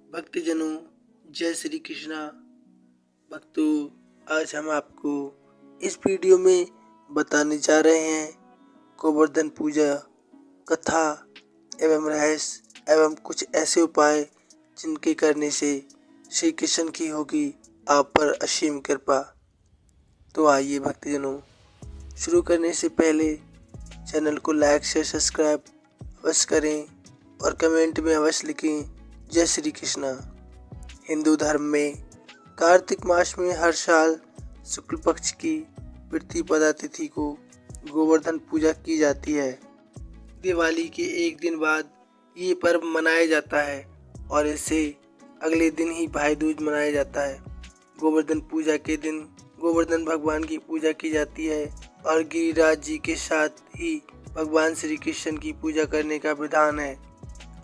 भक्तजनों, जय श्री कृष्णा। भक्तों, आज हम आपको इस वीडियो में बताने जा रहे हैं गोवर्धन पूजा कथा एवं रहस्य एवं कुछ ऐसे उपाय जिनके करने से श्री कृष्ण की होगी आप पर असीम कृपा। तो आइए भक्तजनों, शुरू करने से पहले चैनल को लाइक शेयर सब्सक्राइब अवश्य करें और कमेंट में अवश्य लिखें जय श्री कृष्णा। हिंदू धर्म में कार्तिक मास में हर साल शुक्ल पक्ष की प्रतिपदा तिथि को गोवर्धन पूजा की जाती है। दिवाली के एक दिन बाद ये पर्व मनाया जाता है और इससे अगले दिन ही भाई दूज मनाया जाता है। गोवर्धन पूजा के दिन गोवर्धन भगवान की पूजा की जाती है और गिरिराज जी के साथ ही भगवान श्री कृष्ण की पूजा करने का विधान है।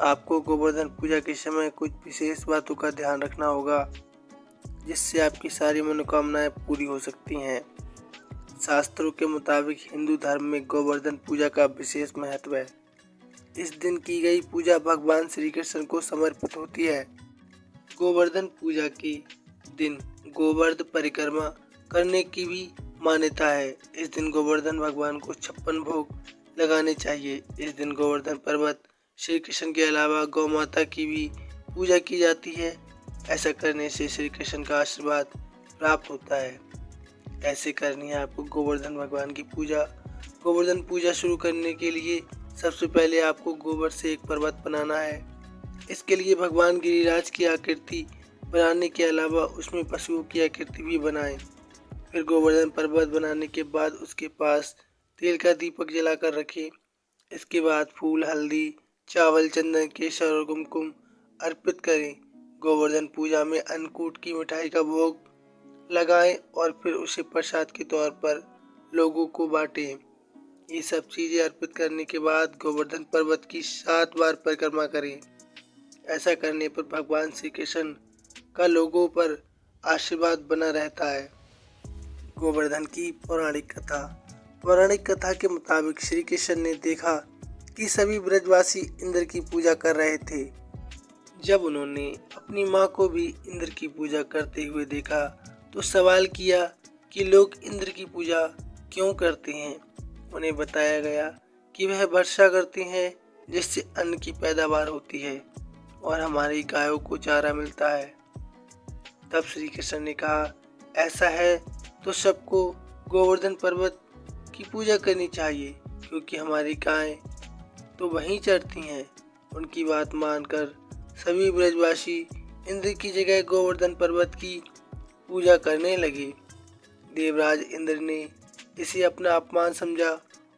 आपको गोवर्धन पूजा के समय कुछ विशेष बातों का ध्यान रखना होगा जिससे आपकी सारी मनोकामनाएं पूरी हो सकती हैं। शास्त्रों के मुताबिक हिंदू धर्म में गोवर्धन पूजा का विशेष महत्व है। इस दिन की गई पूजा भगवान श्री कृष्ण को समर्पित होती है। गोवर्धन पूजा के दिन गोवर्धन परिक्रमा करने की भी मान्यता है। इस दिन गोवर्धन भगवान को 56 भोग लगाने चाहिए। इस दिन गोवर्धन पर्वत श्री कृष्ण के अलावा गौ माता की भी पूजा की जाती है। ऐसा करने से श्री कृष्ण का आशीर्वाद प्राप्त होता है। ऐसे करनी है आपको गोवर्धन भगवान की पूजा। गोवर्धन पूजा शुरू करने के लिए सबसे पहले आपको गोबर से एक पर्वत बनाना है। इसके लिए भगवान गिरिराज की आकृति बनाने के अलावा उसमें पशुओं की आकृति भी बनाएं। फिर गोवर्धन पर्वत बनाने के बाद उसके पास तेल का दीपक जलाकर रखें। इसके बाद फूल, हल्दी, चावल, चंदन, केसर और कुमकुम अर्पित करें। गोवर्धन पूजा में अन्नकूट की मिठाई का भोग लगाएं और फिर उसे प्रसाद के तौर पर लोगों को बांटें। ये सब चीजें अर्पित करने के बाद गोवर्धन पर्वत की 7 बार परिक्रमा करें। ऐसा करने पर भगवान श्री कृष्ण का लोगों पर आशीर्वाद बना रहता है। गोवर्धन की पौराणिक कथा। पौराणिक कथा के मुताबिक श्री कृष्ण ने देखा कि सभी ब्रजवासी इंद्र की पूजा कर रहे थे। जब उन्होंने अपनी माँ को भी इंद्र की पूजा करते हुए देखा तो सवाल किया कि लोग इंद्र की पूजा क्यों करते हैं। उन्हें बताया गया कि वह वर्षा करते हैं जिससे अन्न की पैदावार होती है और हमारी गायों को चारा मिलता है। तब श्री कृष्ण ने कहा, ऐसा है तो सबको गोवर्धन पर्वत की पूजा करनी चाहिए क्योंकि हमारी गायें तो वहीं चरती हैं। उनकी बात मानकर सभी ब्रजवासी इंद्र की जगह गोवर्धन पर्वत की पूजा करने लगे। देवराज इंद्र ने इसे अपना अपमान समझा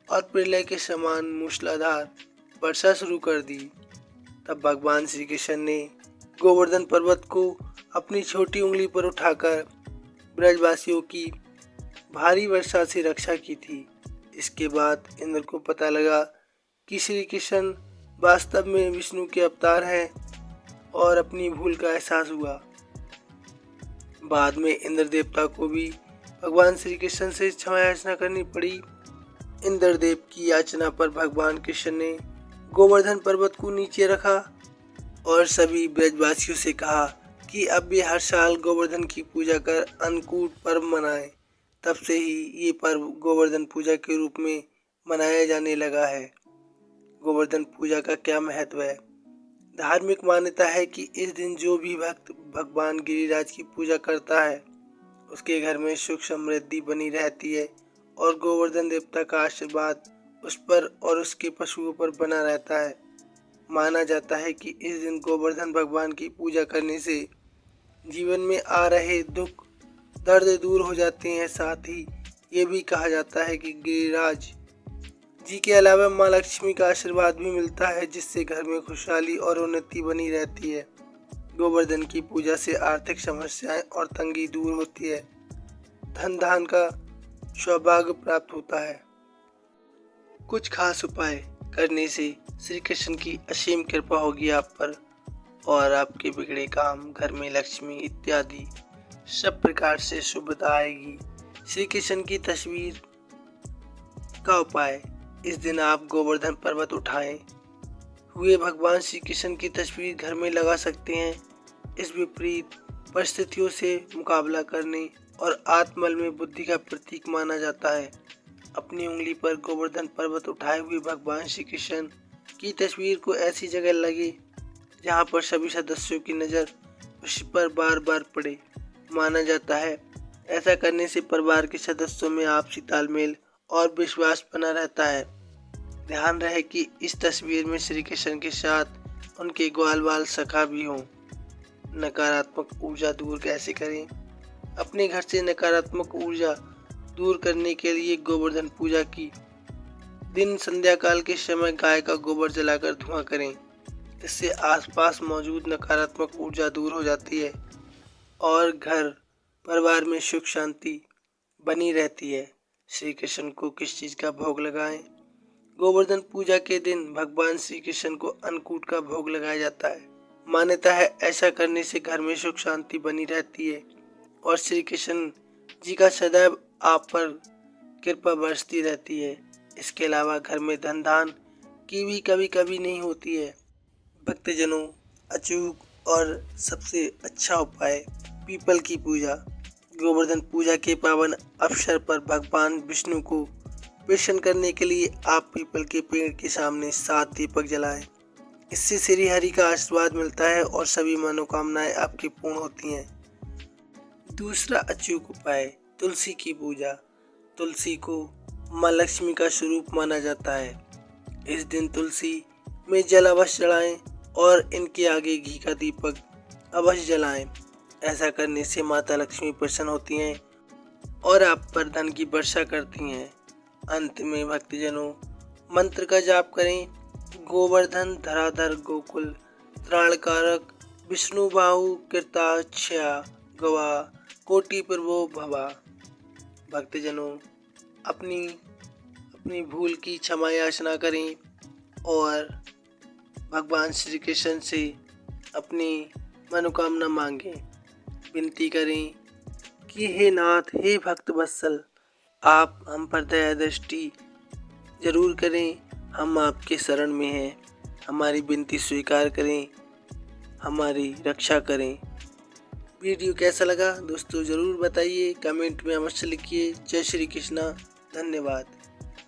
और प्रलय के समान मूसलाधार वर्षा शुरू कर दी। तब भगवान श्री कृष्ण ने गोवर्धन पर्वत को अपनी छोटी उंगली पर उठाकर ब्रजवासियों की भारी वर्षा से रक्षा की थी। इसके बाद इंद्र को पता लगा कि श्री कृष्ण वास्तव में विष्णु के अवतार हैं और अपनी भूल का एहसास हुआ। बाद में इंद्र देवता को भी भगवान श्री कृष्ण से क्षमा याचना करनी पड़ी। इंद्रदेव की याचना पर भगवान कृष्ण ने गोवर्धन पर्वत को नीचे रखा और सभी ब्रजवासियों से कहा कि अब वे हर साल गोवर्धन की पूजा कर अन्नकूट पर्व मनाएं। तब से ही ये पर्व गोवर्धन पूजा के रूप में मनाया जाने लगा है। गोवर्धन पूजा का क्या महत्व है। धार्मिक मान्यता है कि इस दिन जो भी भक्त भगवान गिरिराज की पूजा करता है उसके घर में सुख समृद्धि बनी रहती है और गोवर्धन देवता का आशीर्वाद उस पर और उसके पशुओं पर बना रहता है। माना जाता है कि इस दिन गोवर्धन भगवान की पूजा करने से जीवन में आ रहे दुख दर्द दूर हो जाते हैं। साथ ही ये भी कहा जाता है कि गिरिराज जी के अलावा माँ लक्ष्मी का आशीर्वाद भी मिलता है जिससे घर में खुशहाली और उन्नति बनी रहती है। गोवर्धन की पूजा से आर्थिक समस्याएं और तंगी दूर होती है। धन धान का सौभाग्य प्राप्त होता है। कुछ खास उपाय करने से श्री कृष्ण की असीम कृपा होगी आप पर और आपके बिगड़े काम, घर में लक्ष्मी इत्यादि सब प्रकार से शुभता आएगी। श्री कृष्ण की तस्वीर का उपाय। इस दिन आप गोवर्धन पर्वत उठाए हुए भगवान श्री कृष्ण की तस्वीर घर में लगा सकते हैं। इस विपरीत परिस्थितियों से मुकाबला करने और आत्मबल में बुद्धि का प्रतीक माना जाता है। अपनी उंगली पर गोवर्धन पर्वत उठाए हुए भगवान श्री कृष्ण की तस्वीर को ऐसी जगह लगे जहां पर सभी सदस्यों की नज़र उस पर बार बार पड़े। माना जाता है ऐसा करने से परिवार के सदस्यों में आपसी तालमेल और विश्वास बना रहता है। ध्यान रहे कि इस तस्वीर में श्री कृष्ण के साथ उनके ग्वाल बाल सखा भी हों। नकारात्मक ऊर्जा दूर कैसे करें? अपने घर से नकारात्मक ऊर्जा दूर करने के लिए गोवर्धन पूजा की दिन संध्या काल के समय गाय का गोबर जलाकर धुआं करें। इससे आसपास मौजूद नकारात्मक ऊर्जा दूर हो जाती है और घर परिवार में सुख शांति बनी रहती है। श्री कृष्ण को किस चीज़ का भोग लगाएं? गोवर्धन पूजा के दिन भगवान श्री कृष्ण को अन्नकूट का भोग लगाया जाता है। मान्यता है ऐसा करने से घर में सुख शांति बनी रहती है और श्री कृष्ण जी का सदैव आप पर कृपा बरसती रहती है। इसके अलावा घर में धन दान की भी कभी कभी नहीं होती है। भक्तजनों, अचूक और सबसे अच्छा उपाय पीपल की पूजा। गोवर्धन पूजा के पावन अवसर पर भगवान विष्णु को प्रसन्न करने के लिए आप पीपल के पेड़ के सामने 7 दीपक जलाएं। इससे श्री हरि का आशीर्वाद मिलता है और सभी मनोकामनाएं आपकी पूर्ण होती हैं। दूसरा अचूक उपाय तुलसी की पूजा। तुलसी को माँ लक्ष्मी का स्वरूप माना जाता है। इस दिन तुलसी में जल अवश्य जलाएं और इनके आगे घी का दीपक अवश्य जलाएं। ऐसा करने से माता लक्ष्मी प्रसन्न होती हैं और आप पर धन की वर्षा करती हैं। अंत में भक्तजनों, मंत्र का जाप करें। गोवर्धन धराधर गोकुल त्राणकारक विष्णु बाहु कृताक्षया गवा कोटि प्रभो भवा। भक्तजनों, अपनी भूल की क्षमा याचना करें और भगवान श्री कृष्ण से अपनी मनोकामना मांगें। विनती करें कि हे नाथ, हे भक्त वत्सल, आप हम पर दया दृष्टि जरूर करें। हम आपके शरण में हैं। हमारी विनती स्वीकार करें, हमारी रक्षा करें। वीडियो कैसा लगा दोस्तों ज़रूर बताइए, कमेंट में अवश्य लिखिए। जय श्री कृष्णा। धन्यवाद।